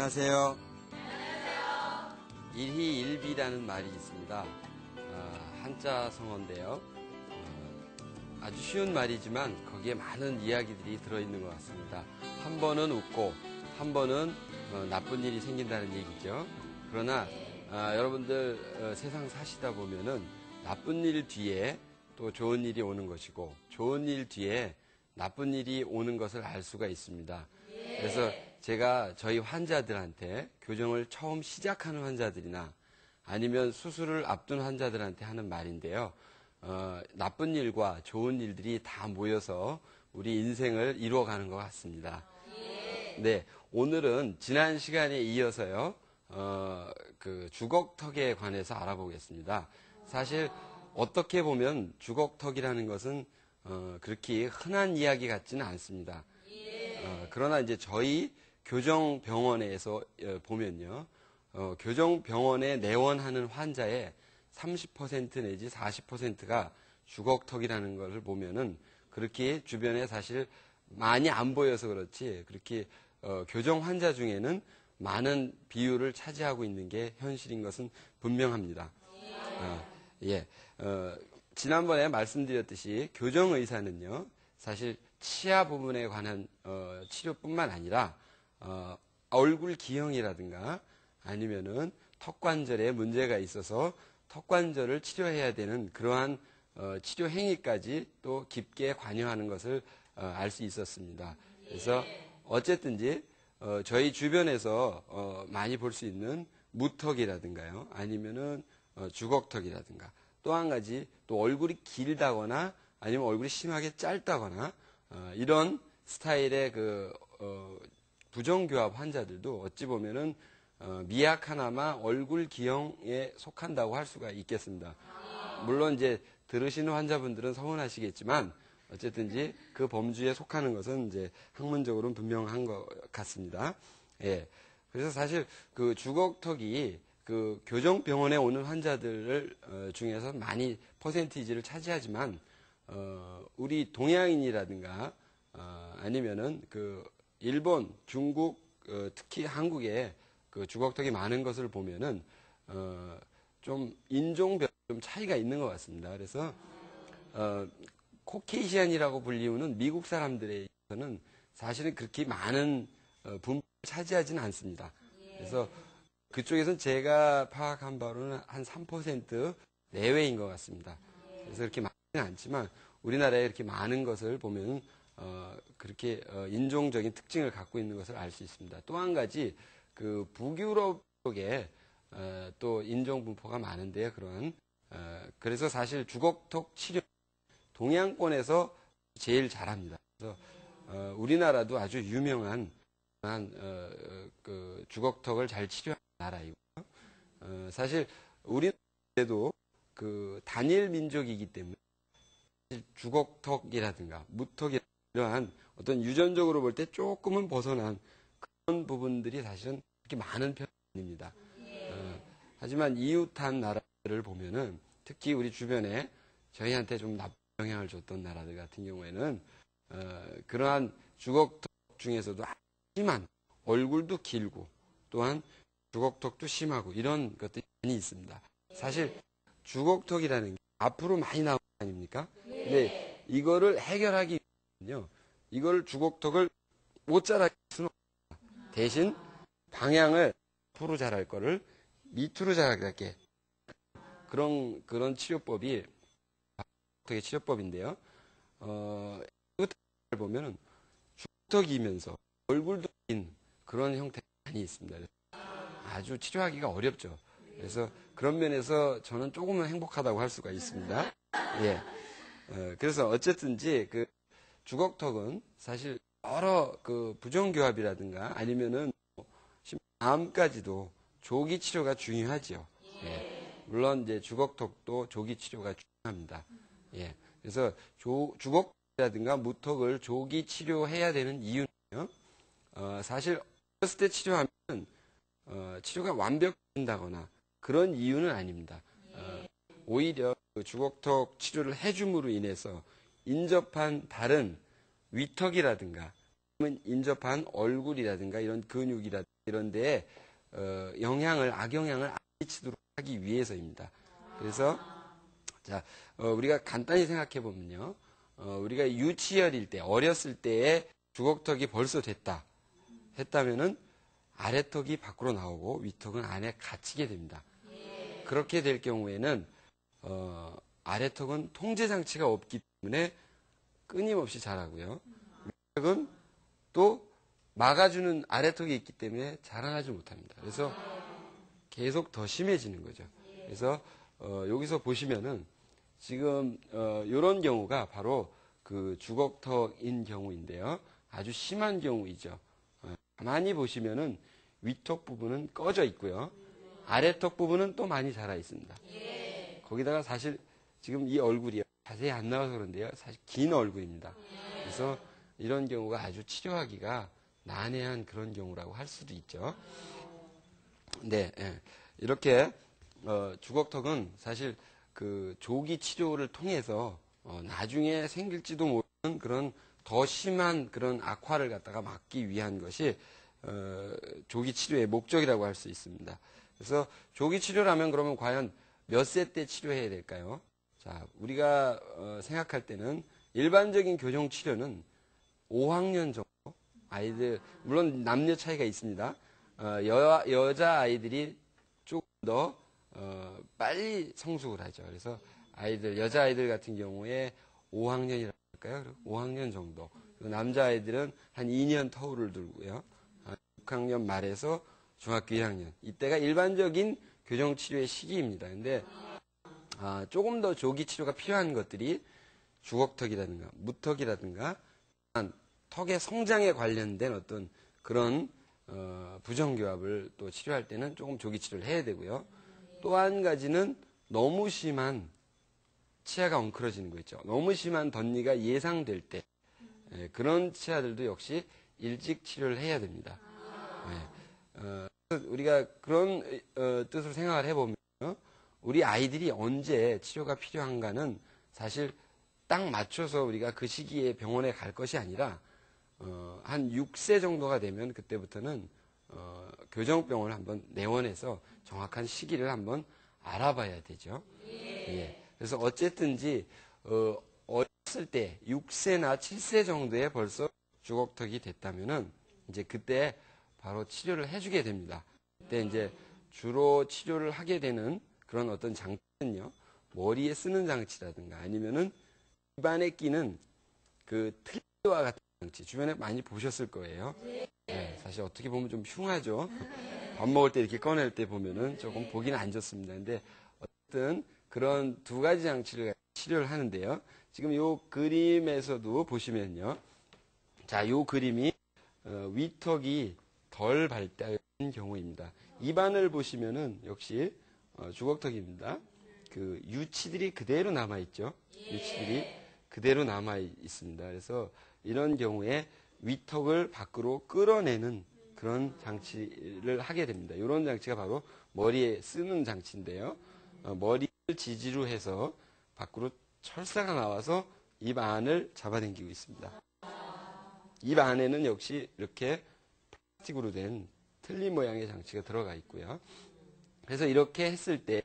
안녕하세요. 일희일비라는 말이 있습니다. 한자 성어인데요. 아주 쉬운 말이지만 거기에 많은 이야기들이 들어있는 것 같습니다. 한 번은 웃고 한 번은 나쁜 일이 생긴다는 얘기죠. 그러나 여러분들 세상 사시다 보면은 나쁜 일 뒤에 또 좋은 일이 오는 것이고 좋은 일 뒤에 나쁜 일이 오는 것을 알 수가 있습니다. 그래서 제가 저희 환자들한테 교정을 처음 시작하는 환자들이나 아니면 수술을 앞둔 환자들한테 하는 말인데요. 나쁜 일과 좋은 일들이 다 모여서 우리 인생을 이루어가는 것 같습니다. 네, 오늘은 지난 시간에 이어서요. 그 주걱턱에 관해서 알아보겠습니다. 사실 어떻게 보면 주걱턱이라는 것은 그렇게 흔한 이야기 같지는 않습니다. 그러나 이제 저희 교정병원에서 보면요. 교정병원에 내원하는 환자의 30% 내지 40%가 주걱턱이라는 것을 보면은 그렇게 주변에 사실 많이 안 보여서 그렇지 그렇게 교정 환자 중에는 많은 비율을 차지하고 있는 게 현실인 것은 분명합니다. 지난번에 말씀드렸듯이 교정의사는요, 사실 치아 부분에 관한 치료뿐만 아니라 얼굴 기형이라든가 아니면은 턱관절에 문제가 있어서 턱관절을 치료해야 되는 그러한 치료 행위까지 또 깊게 관여하는 것을 알 수 있었습니다. 그래서 어쨌든지 저희 주변에서 많이 볼 수 있는 무턱이라든가요, 아니면은 주걱턱이라든가 또 한 가지 또 얼굴이 길다거나 아니면 얼굴이 심하게 짧다거나 이런 스타일의 그 부정교합 환자들도 어찌 보면은 미약하나마 얼굴 기형에 속한다고 할 수가 있겠습니다. 물론 이제 들으시는 환자분들은 서운하시겠지만 어쨌든지 그 범주에 속하는 것은 이제 학문적으로는 분명한 것 같습니다. 예. 그래서 사실 그 주걱턱이 그 교정병원에 오는 환자들 중에서 많이 퍼센티지를 차지하지만 우리 동양인이라든가 아니면은 그 일본, 중국, 특히 한국에 그 주걱턱이 많은 것을 보면은 좀 인종별 좀 차이가 있는 것 같습니다. 그래서 코케이시안이라고 불리우는 미국 사람들에서는 사실은 그렇게 많은 분포를 차지하지는 않습니다. 그래서 그쪽에서는 제가 파악한 바로는 한 3% 내외인 것 같습니다. 그래서 그렇게 많지는 않지만 우리나라에 이렇게 많은 것을 보면 그렇게 인종적인 특징을 갖고 있는 것을 알 수 있습니다. 또 한 가지 그 북유럽 쪽에 또 인종 분포가 많은데요. 그래서 사실 주걱턱 치료 동양권에서 제일 잘합니다. 그래서 우리나라도 아주 유명한 그 주걱턱을 잘 치료하는 나라이고 사실 우리나라도 그 단일 민족이기 때문에 주걱턱이라든가 무턱이 이러한 어떤 유전적으로 볼 때 조금은 벗어난 그런 부분들이 사실은 그렇게 많은 편이 아닙니다. 하지만 이웃한 나라를 보면은 특히 우리 주변에 저희한테 좀 나쁜 영향을 줬던 나라들 같은 경우에는 그러한 주걱턱 중에서도 하지만 얼굴도 길고 또한 주걱턱도 심하고 이런 것들이 많이 있습니다. 사실 주걱턱이라는 게 앞으로 많이 나오는 거 아닙니까? 근데 이거를 해결하기 위해서는요, 이걸 주걱턱을 못 자라게 할 수는 없습니다. 대신 방향을 앞으로 자랄 거를 밑으로 자라게 그런 치료법이 주걱턱의 치료법인데요. 이것을 보면은 주걱턱이면서 얼굴도 긴 그런 형태가 많이 있습니다. 아주 치료하기가 어렵죠. 그래서 그런 면에서 저는 조금은 행복하다고 할 수가 있습니다. 예. 그래서 어쨌든지 그 주걱턱은 사실 여러 그 부정교합이라든가 아니면은 암까지도 조기 치료가 중요하죠. 예. 물론 이제 주걱턱도 조기 치료가 중요합니다. 예. 그래서 주걱턱이라든가 무턱을 조기 치료해야 되는 이유는요. 사실 어렸을 때 치료하면 치료가 완벽된다거나 그런 이유는 아닙니다. 오히려 그 주걱턱 치료를 해줌으로 인해서 인접한 다른 위턱이라든가 인접한 얼굴이라든가 이런 근육이라든가 이런 데에 악영향을 안 미치도록 하기 위해서입니다. 그래서 자, 우리가 간단히 생각해 보면요. 우리가 유치열일 때, 어렸을 때에 주걱턱이 벌써 했다면은 아래턱이 밖으로 나오고 위턱은 안에 갇히게 됩니다. 그렇게 될 경우에는 아래턱은 통제 장치가 없기 때문에 끊임없이 자라고요. 위턱은 또 막아주는 아래턱이 있기 때문에 자라나지 못합니다. 그래서 계속 더 심해지는 거죠. 그래서 여기서 보시면은 지금 이런 경우가 바로 그 주걱턱인 경우인데요. 아주 심한 경우이죠. 가만히 보시면은 위턱 부분은 꺼져 있고요. 아래턱 부분은 또 많이 자라 있습니다. 거기다가 사실 지금 이 얼굴이 자세히 안 나와서 그런데요. 사실 긴 얼굴입니다. 그래서 이런 경우가 아주 치료하기가 난해한 그런 경우라고 할 수도 있죠. 네, 이렇게 주걱턱은 사실 그 조기 치료를 통해서 나중에 생길지도 모르는 그런 더 심한 그런 악화를 갖다가 막기 위한 것이 조기 치료의 목적이라고 할 수 있습니다. 그래서 조기 치료라면 그러면 과연 몇 세 때 치료해야 될까요? 자, 우리가 생각할 때는 일반적인 교정 치료는 5학년 정도 아이들 물론 남녀 차이가 있습니다. 여자 아이들이 조금 더 빨리 성숙을 하죠. 그래서 여자 아이들 같은 경우에 5학년이라고 할까요? 5학년 정도. 그리고 남자 아이들은 한 2년 터울을 두고요. 6학년 말에서 중학교 1학년. 이때가 일반적인 교정치료의 시기입니다. 근데 조금 더 조기 치료가 필요한 것들이 주걱턱이라든가 무턱이라든가 턱의 성장에 관련된 어떤 그런 부정교합을 또 치료할 때는 조금 조기 치료를 해야 되고요. 또 한 가지는 너무 심한 치아가 엉클어지는 거 있죠. 너무 심한 덧니가 예상될 때 그런 치아들도 역시 일찍 치료를 해야 됩니다. 우리가 그런 뜻으로 생각을 해보면 우리 아이들이 언제 치료가 필요한가는 사실 딱 맞춰서 우리가 그 시기에 병원에 갈 것이 아니라 한 6세 정도가 되면 그때부터는 교정병원을 한번 내원해서 정확한 시기를 한번 알아봐야 되죠. 예. 그래서 어쨌든지 어렸을 때 6세나 7세 정도에 벌써 주걱턱이 됐다면은 이제 그때 바로 치료를 해주게 됩니다. 그때 이제 주로 치료를 하게 되는 그런 어떤 장치는요, 머리에 쓰는 장치라든가 아니면은 입안에 끼는 그 틀니와 같은 장치 주변에 많이 보셨을 거예요. 네, 사실 어떻게 보면 좀 흉하죠. 밥 먹을 때 이렇게 꺼낼 때 보면은 조금 보기는 안 좋습니다. 근데 어쨌든 그런 두 가지 장치를 치료를 하는데요. 지금 이 그림에서도 보시면요. 자, 이 그림이 위턱이 덜 발달한 경우입니다. 입안을 보시면은 역시 주걱턱입니다. 그 유치들이 그대로 남아 있죠. 유치들이 그대로 남아 있습니다. 그래서 이런 경우에 위턱을 밖으로 끌어내는 그런 장치를 하게 됩니다. 이런 장치가 바로 머리에 쓰는 장치인데요. 머리를 지지로 해서 밖으로 철사가 나와서 입 안을 잡아당기고 있습니다. 입 안에는 역시 이렇게 플라스틱으로 된 틀니 모양의 장치가 들어가 있고요. 그래서 이렇게 했을 때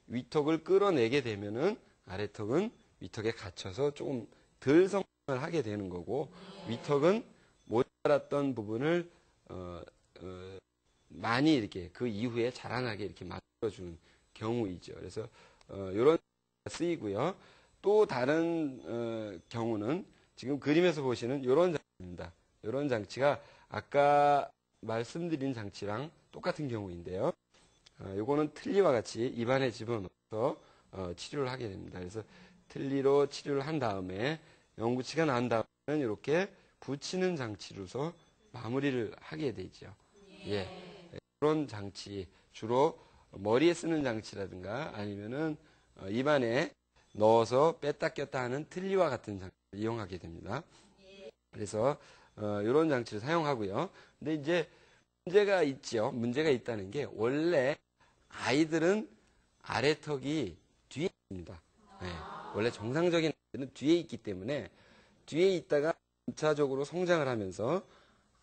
위턱을 끌어내게 되면은 아래턱은 위턱에 갇혀서 조금 덜 성장을 하게 되는 거고 위턱은 못 자랐던 부분을 많이 이렇게 그 이후에 자라나게 이렇게 만들어주는 경우이죠. 그래서 이런 쓰이고요. 또 다른 경우는 지금 그림에서 보시는 이런 장치입니다. 이런 장치가 아까 말씀드린 장치랑 똑같은 경우인데요. 요거는 틀니와 같이 입안에 집어넣어서 치료를 하게 됩니다. 그래서 틀니로 치료를 한 다음에 영구치가 난 다음에는 이렇게 붙이는 장치로서 마무리를 하게 되죠. 예. 그런 장치, 주로 머리에 쓰는 장치라든가 아니면은 입안에 넣어서 뺐다 꼈다 하는 틀니와 같은 장치를 이용하게 됩니다. 그래서 이런 장치를 사용하고요. 근데 이제 문제가 있죠. 문제가 있다는 게 원래 아이들은 아래턱이 뒤에 있습니다. 네. 원래 정상적인 아이들은 뒤에 있기 때문에 뒤에 있다가 점차적으로 성장을 하면서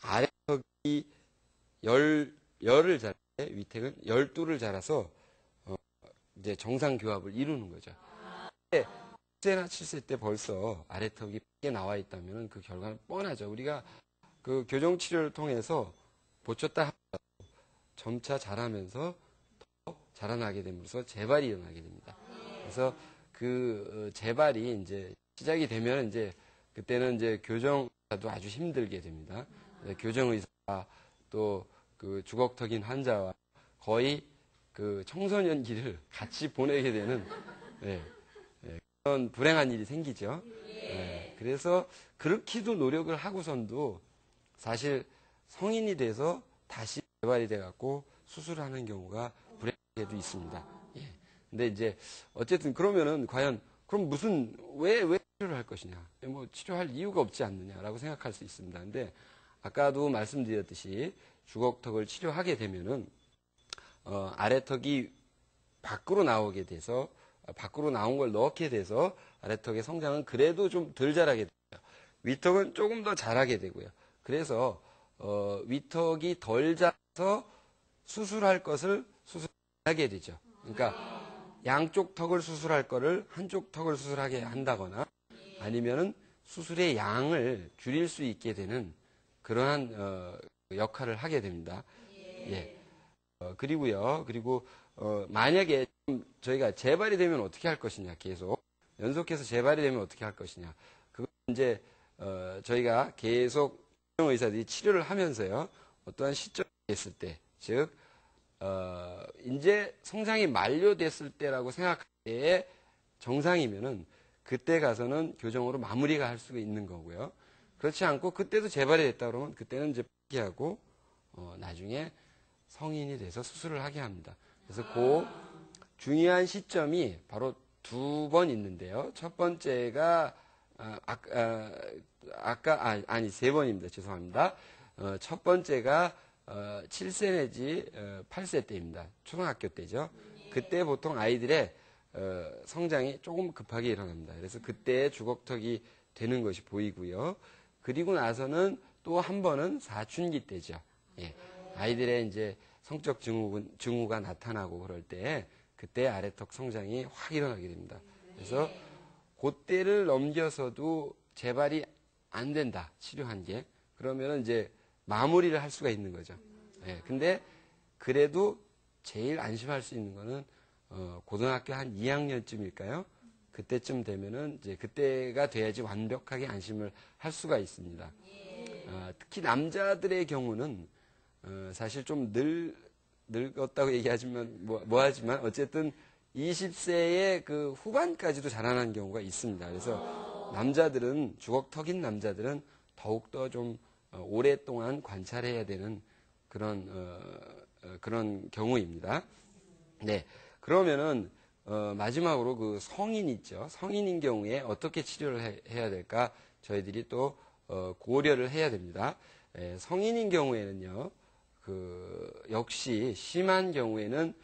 아래턱이 열을 잘 때 위택은 12를 자라서 이제 정상 교합을 이루는 거죠. 근데 6세나 7세 때 벌써 아래턱이 밖에 나와 있다면 그 결과는 뻔하죠. 우리가 그 교정 치료를 통해서 보쳤다 하더라도 점차 자라면서 더 자라나게 되면서 재발이 일어나게 됩니다. 그래서 그 재발이 이제 시작이 되면 이제 그때는 이제 교정도 아주 힘들게 됩니다. 교정의사가 또 그 주걱턱인 환자와 거의 그 청소년기를 같이 보내게 되는 그런 불행한 일이 생기죠. 그래서 그렇게도 노력을 하고선도 사실 성인이 돼서 다시 재발이 돼갖고 수술하는 경우가 불행하게도 있습니다. 근데 이제 어쨌든 그러면은 과연 그럼 왜 치료를 할 것이냐? 뭐 치료할 이유가 없지 않느냐라고 생각할 수 있습니다. 근데 아까도 말씀드렸듯이 주걱턱을 치료하게 되면은 아래턱이 밖으로 나오게 돼서 밖으로 나온 걸 넣게 돼서 아래턱의 성장은 그래도 좀 덜 자라게 돼요. 위턱은 조금 더 자라게 되고요. 그래서 위턱이 덜 자라서 수술할 것을 수술하게 되죠. 그러니까 양쪽 턱을 수술할 거를 한쪽 턱을 수술하게 한다거나 아니면은 수술의 양을 줄일 수 있게 되는 그러한 역할을 하게 됩니다. 예. 그리고요. 그리고 만약에 저희가 재발이 되면 어떻게 할 것이냐, 계속 연속해서 재발이 되면 어떻게 할 것이냐. 그건 이제 저희가 계속 의사들이 치료를 하면서요. 어떠한 시점이 됐을 때, 즉 이제 성장이 만료됐을 때라고 생각할 때에 정상이면은 그때 가서는 교정으로 마무리가 할 수가 있는 거고요. 그렇지 않고 그때도 재발이 됐다 그러면 그때는 이제 포기하고 나중에 성인이 돼서 수술을 하게 합니다. 그래서 그 중요한 시점이 바로 2번 있는데요. 첫 번째가 아니 3번입니다. 죄송합니다. 첫 번째가 7세 내지 8세 때입니다. 초등학교 때죠. 그때 보통 아이들의 성장이 조금 급하게 일어납니다. 그래서 그때 주걱턱이 되는 것이 보이고요. 그리고 나서는 또 한 번은 사춘기 때죠. 예. 아이들의 이제 성적 증후가 나타나고 그럴 때 그때 아래턱 성장이 확 일어나게 됩니다. 그래서 그때를 넘겨서도 재발이 안 된다. 치료한 게. 그러면은 이제 마무리를 할 수가 있는 거죠. 예. 근데 그래도 제일 안심할 수 있는 거는 고등학교 한 2학년쯤일까요? 그때쯤 되면은 이제 그때가 돼야지 완벽하게 안심을 할 수가 있습니다. 특히 남자들의 경우는 사실 좀 늙었다고 얘기하지만 뭐하지만 어쨌든 20세의 그 후반까지도 자라난 경우가 있습니다. 그래서 남자들은 주걱턱인 남자들은 더욱더 좀 오랫동안 관찰해야 되는 그런 경우입니다. 네. 그러면은 마지막으로 그 성인 있죠. 성인인 경우에 어떻게 치료를 해야 될까? 저희들이 또 고려를 해야 됩니다. 성인인 경우에는요. 역시 심한 경우에는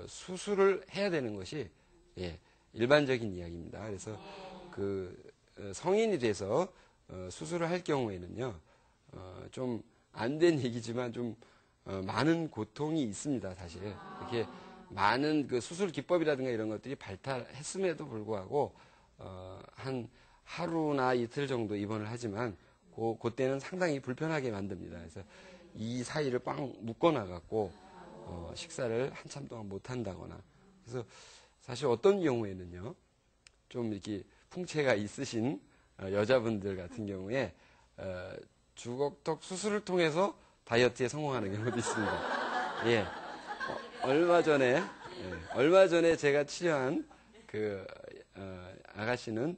수술을 해야 되는 것이 일반적인 이야기입니다. 그래서 성인이 돼서 수술을 할 경우에는요. 좀 안 된 얘기지만 좀 많은 고통이 있습니다. 사실 이렇게 많은 그 수술 기법이라든가 이런 것들이 발달했음에도 불구하고 한 하루나 이틀 정도 입원을 하지만 그때는 상당히 불편하게 만듭니다. 그래서 이 사이를 꽉 묶어놔갖고 식사를 한참 동안 못 한다거나. 그래서 사실 어떤 경우에는요, 좀 이렇게 풍채가 있으신 여자분들 같은 경우에 주걱턱 수술을 통해서 다이어트에 성공하는 경우도 있습니다. 예. 얼마 전에 제가 치료한 그 아가씨는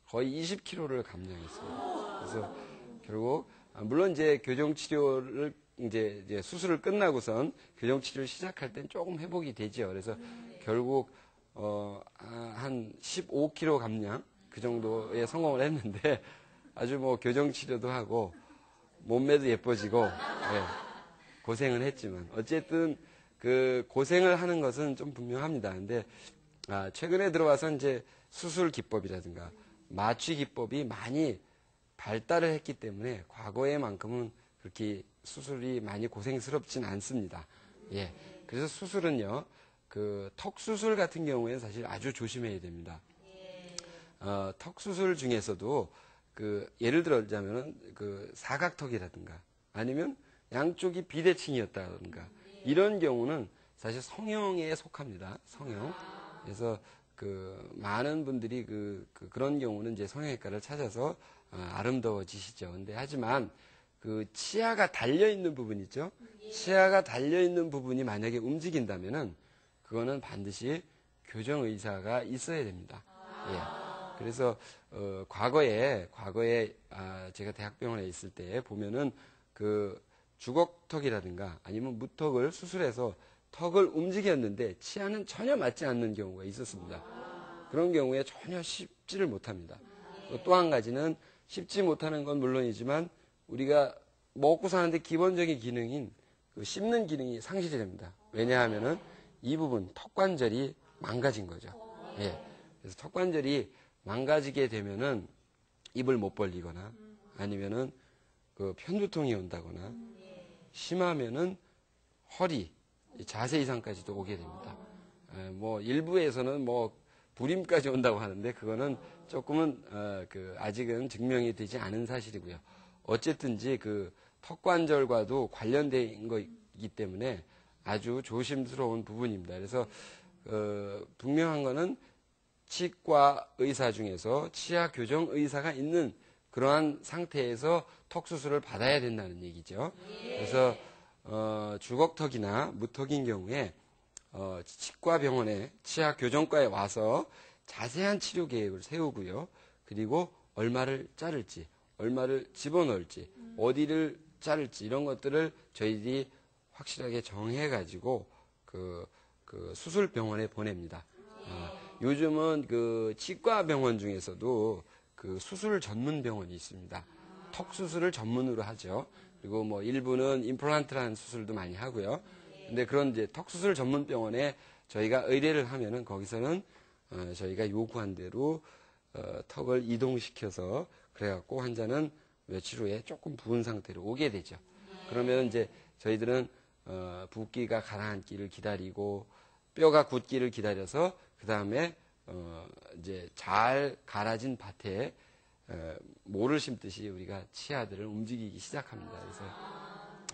거의 20kg를 감량했습니다. 그래서 결국 물론 이제 교정 치료를 이제 수술을 끝나고선 교정 치료를 시작할 땐 조금 회복이 되죠. 그래서 결국 한 15kg 감량 그 정도에 성공을 했는데 아주 뭐 교정 치료도 하고 몸매도 예뻐지고 고생은 했지만 어쨌든 그 고생을 하는 것은 좀 분명합니다. 근데 최근에 들어와서 이제 수술 기법이라든가 마취 기법이 많이 발달을 했기 때문에 과거에만큼은 그렇게 수술이 많이 고생스럽진 않습니다. 예. 그래서 수술은요, 그 턱 수술 같은 경우에는 사실 아주 조심해야 됩니다. 턱 수술 중에서도 그 예를 들자면은 그 사각턱이라든가 아니면 양쪽이 비대칭이었다든가 이런 경우는 사실 성형에 속합니다. 성형. 그래서 그 많은 분들이 그런 경우는 이제 성형외과를 찾아서 아름다워지시죠. 근데 하지만 그 치아가 달려 있는 부분 있죠. 치아가 달려 있는 부분이 만약에 움직인다면은 그거는 반드시 교정 의사가 있어야 됩니다. 예. 그래서 과거에 제가 대학병원에 있을 때 보면은 그 주걱턱이라든가 아니면 무턱을 수술해서 턱을 움직였는데 치아는 전혀 맞지 않는 경우가 있었습니다. 그런 경우에 전혀 씹지를 못합니다. 또 한 가지는 씹지 못하는 건 물론이지만 우리가 먹고 사는데 기본적인 기능인 그 씹는 기능이 상실이 됩니다. 왜냐하면은 이 부분 턱관절이 망가진 거죠. 예. 그래서 턱관절이 망가지게 되면은 입을 못 벌리거나 아니면은 그 편두통이 온다거나 심하면은 허리, 자세 이상까지도 오게 됩니다. 뭐 일부에서는 뭐 불임까지 온다고 하는데 그거는 조금은 아직은 증명이 되지 않은 사실이고요. 어쨌든지 그 턱관절과도 관련된 거이기 때문에 아주 조심스러운 부분입니다. 그래서 분명한 거는 치과 의사 중에서 치아 교정 의사가 있는 그러한 상태에서 턱 수술을 받아야 된다는 얘기죠. 그래서 주걱턱이나 무턱인 경우에 치과 병원에 치아 교정과에 와서 자세한 치료 계획을 세우고요. 그리고 얼마를 자를지, 얼마를 집어넣을지, 어디를 자를지 이런 것들을 저희들이 확실하게 정해가지고 그 수술 병원에 보냅니다. 요즘은 그 치과 병원 중에서도 그 수술 전문 병원이 있습니다. 턱 수술을 전문으로 하죠. 그리고 뭐 일부는 임플란트라는 수술도 많이 하고요. 근데 그런 이제 턱 수술 전문 병원에 저희가 의뢰를 하면은 거기서는 저희가 요구한 대로 턱을 이동시켜서 그래갖고 환자는 며칠 후에 조금 부은 상태로 오게 되죠. 그러면 이제 저희들은 붓기가 가라앉기를 기다리고 뼈가 굳기를 기다려서 그 다음에 이제 잘 갈아진 밭에 모를 심듯이 우리가 치아들을 움직이기 시작합니다. 그래서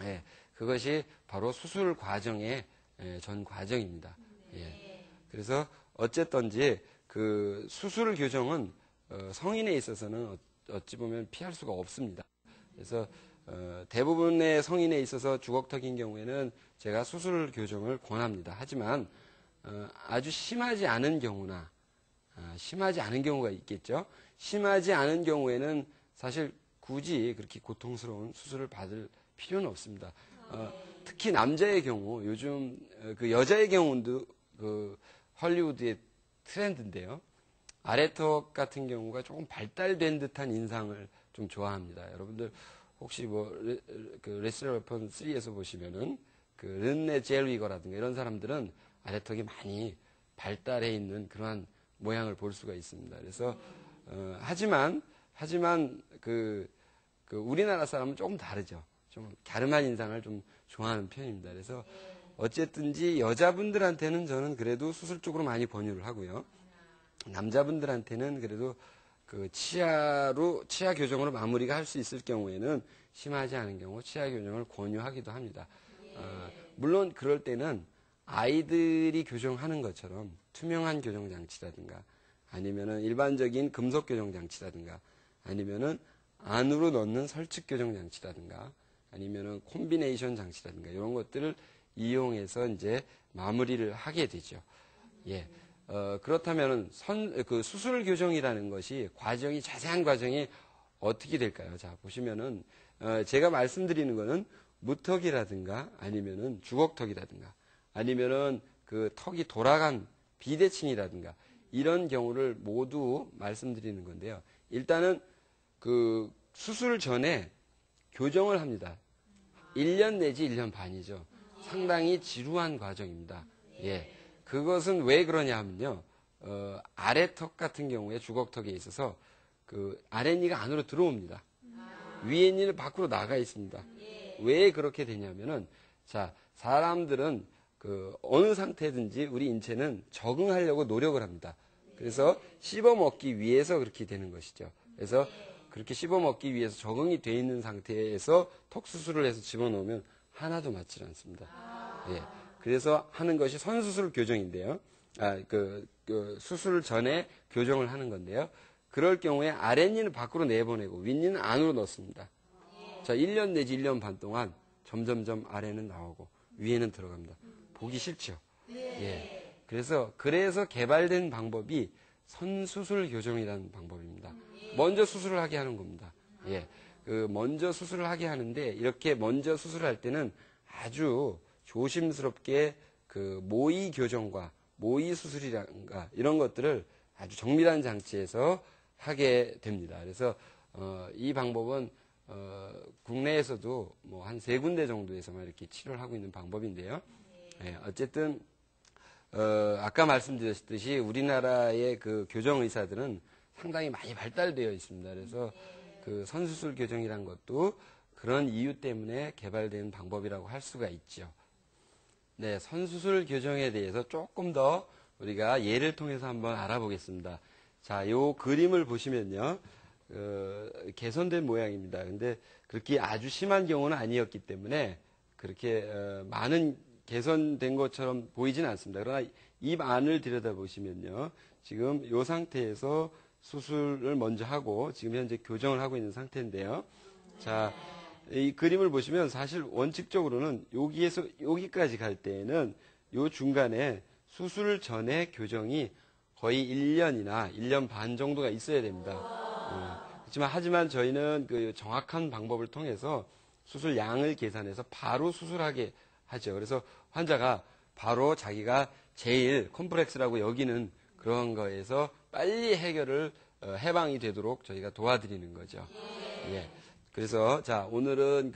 예, 그것이 바로 수술 과정의 전 과정입니다. 예. 그래서 어쨌든지 그 수술 교정은 성인에 있어서는 어찌 보면 피할 수가 없습니다. 그래서 대부분의 성인에 있어서 주걱턱인 경우에는 제가 수술 교정을 권합니다. 하지만 아주 심하지 않은 경우나 심하지 않은 경우가 있겠죠. 심하지 않은 경우에는 사실 굳이 그렇게 고통스러운 수술을 받을 필요는 없습니다. 특히 남자의 경우 요즘 그 여자의 경우도 그 헐리우드의 트렌드인데요. 아래턱 같은 경우가 조금 발달된 듯한 인상을 좀 좋아합니다. 여러분들 혹시 뭐 그 레슬러 웨폰 3에서 보시면은 그 른네 젤위거라든가 이런 사람들은 아래턱이 많이 발달해 있는 그러한 모양을 볼 수가 있습니다. 그래서 하지만 그 우리나라 사람은 조금 다르죠. 좀 갸름한 인상을 좀 좋아하는 편입니다. 그래서 어쨌든지 여자분들한테는 저는 그래도 수술 쪽으로 많이 권유를 하고요. 남자분들한테는 그래도 그 치아 교정으로 마무리가 할 수 있을 경우에는 심하지 않은 경우 치아 교정을 권유하기도 합니다. 물론 그럴 때는 아이들이 교정하는 것처럼 투명한 교정 장치라든가 아니면은 일반적인 금속 교정 장치라든가 아니면은 안으로 넣는 설측 교정 장치라든가 아니면은 콤비네이션 장치라든가 이런 것들을 이용해서 이제 마무리를 하게 되죠. 예. 그렇다면은 그 수술 교정이라는 것이 자세한 과정이 어떻게 될까요? 자, 보시면은 제가 말씀드리는 거는 무턱이라든가 아니면은 주걱턱이라든가 아니면은 그 턱이 돌아간 비대칭이라든가 이런 경우를 모두 말씀드리는 건데요. 일단은 그 수술 전에 교정을 합니다. 1년 내지 1년 반이죠. 상당히 지루한 과정입니다. 예. 그것은 왜 그러냐 하면요. 아래턱 같은 경우에 주걱턱에 있어서 그 아랫니가 안으로 들어옵니다. 위에 니는 밖으로 나가 있습니다. 왜 그렇게 되냐면은, 자, 사람들은 그 어느 상태든지 우리 인체는 적응하려고 노력을 합니다. 그래서 씹어먹기 위해서 그렇게 되는 것이죠. 그래서 그렇게 씹어먹기 위해서 적응이 돼 있는 상태에서 턱수술을 해서 집어넣으면 하나도 맞지 않습니다. 예. 그래서 하는 것이 선수술 교정인데요. 수술 전에 교정을 하는 건데요. 그럴 경우에 아랫니는 밖으로 내보내고 윗니는 안으로 넣습니다. 자, 1년 내지 1년 반 동안 점점점 아래는 나오고 위에는 들어갑니다. 보기 싫죠? 예. 그래서 개발된 방법이 선수술 교정이라는 방법입니다. 먼저 수술을 하게 하는 겁니다. 예. 먼저 수술을 하게 하는데, 이렇게 먼저 수술할 때는 아주 조심스럽게 모의 교정과 모의 수술이란가 이런 것들을 아주 정밀한 장치에서 하게 됩니다. 그래서 이 방법은 국내에서도 뭐 한 3군데 정도에서만 이렇게 치료를 하고 있는 방법인데요. 예, 어쨌든 아까 말씀드렸듯이 우리나라의 그 교정 의사들은 상당히 많이 발달되어 있습니다. 그래서 그 선수술 교정이란 것도 그런 이유 때문에 개발된 방법이라고 할 수가 있죠. 네, 선수술 교정에 대해서 조금 더 우리가 예를 통해서 한번 알아보겠습니다. 자, 요 그림을 보시면요, 개선된 모양입니다. 근데 그렇게 아주 심한 경우는 아니었기 때문에 그렇게 많은 개선된 것처럼 보이진 않습니다. 그러나 입 안을 들여다보시면요, 지금 이 상태에서 수술을 먼저 하고 지금 현재 교정을 하고 있는 상태인데요. 자, 이 그림을 보시면 사실 원칙적으로는 여기에서 여기까지 갈 때에는 요 중간에 수술 전에 교정이 거의 1년이나 1년 반 정도가 있어야 됩니다. 하지만 저희는 그 정확한 방법을 통해서 수술 양을 계산해서 바로 수술하게 하죠. 그래서 환자가 바로 자기가 제일 컴플렉스라고 여기는 그런 거에서 빨리 해방이 되도록 저희가 도와드리는 거죠. 예. 그래서 자, 오늘은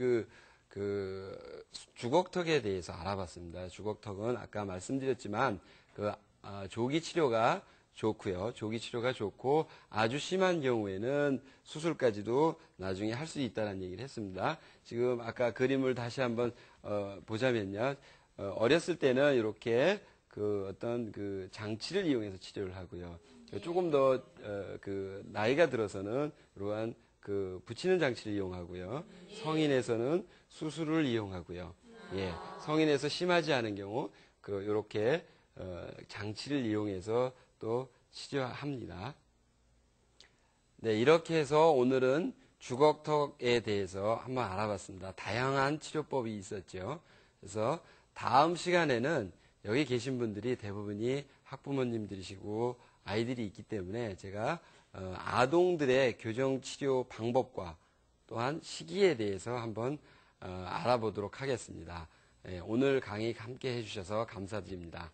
주걱턱에 대해서 알아봤습니다. 주걱턱은 아까 말씀드렸지만 조기 치료가 좋고요. 조기 치료가 좋고 아주 심한 경우에는 수술까지도 나중에 할 수 있다는 얘기를 했습니다. 지금 아까 그림을 다시 한번 보자면요. 어렸을 때는 이렇게 어떤 장치를 이용해서 치료를 하고요. 조금 더 나이가 들어서는 이러한 붙이는 장치를 이용하고요. 성인에서는 수술을 이용하고요. 예, 성인에서 심하지 않은 경우 이렇게 장치를 이용해서 또 치료합니다. 네, 이렇게 해서 오늘은 주걱턱에 대해서 한번 알아봤습니다. 다양한 치료법이 있었죠. 그래서 다음 시간에는 여기 계신 분들이 대부분이 학부모님들이시고 아이들이 있기 때문에 제가 아동들의 교정치료 방법과 또한 시기에 대해서 한번 알아보도록 하겠습니다. 오늘 강의 함께 해주셔서 감사드립니다.